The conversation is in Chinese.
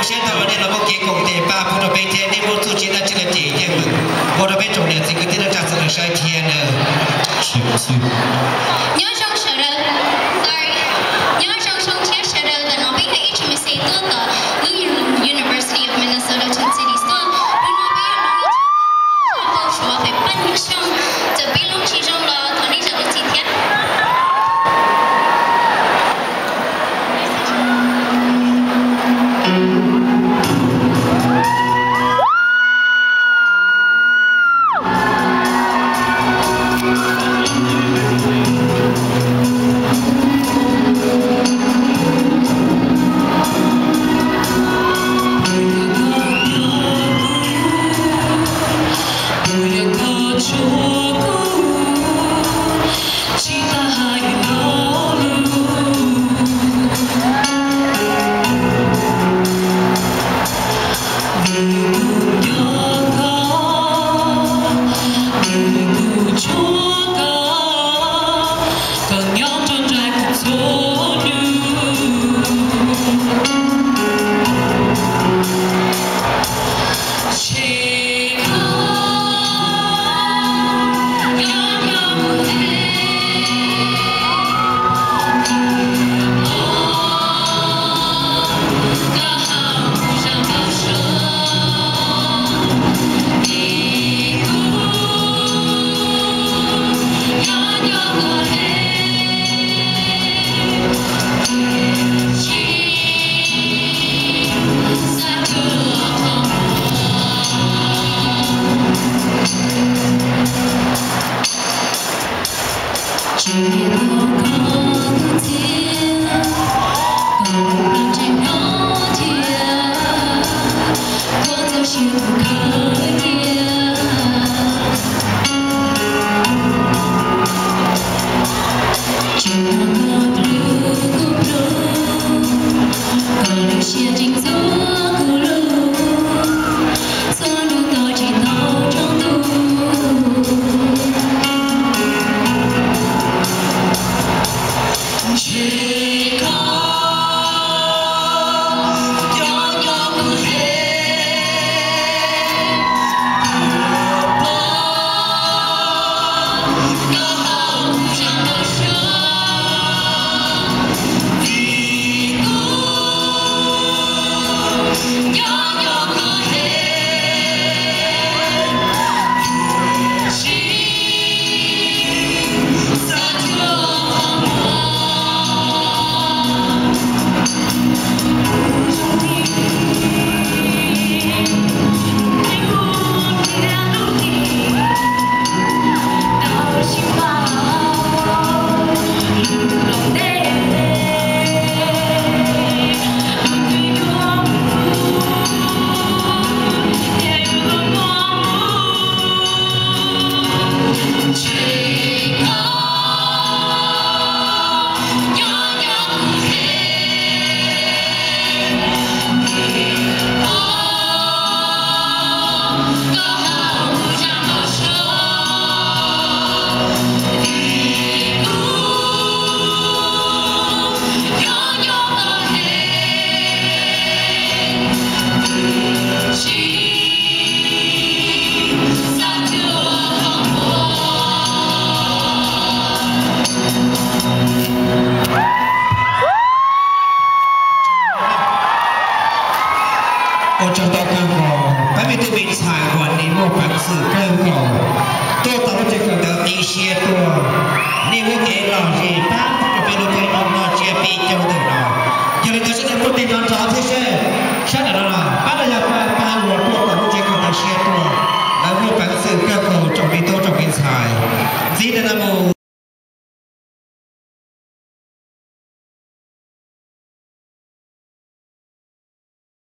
先头呢，我们给工地把葡萄白天的我做起来这个节日嘛，我都被重点这个地方价值了3天了。是不是？你要上学了 ，sorry， 你要上天学了的，那边还一直没写多的，路 University of Minnesota Twin Cities 多，路那边有路一说会办上，这边路其中了，同你这个几天。我找到更好，外面对面财管你莫凡事更好，多到这个的一些多，你我给老爷把这边的朋友那些比较的了，有一个是不对的找这些，晓得了。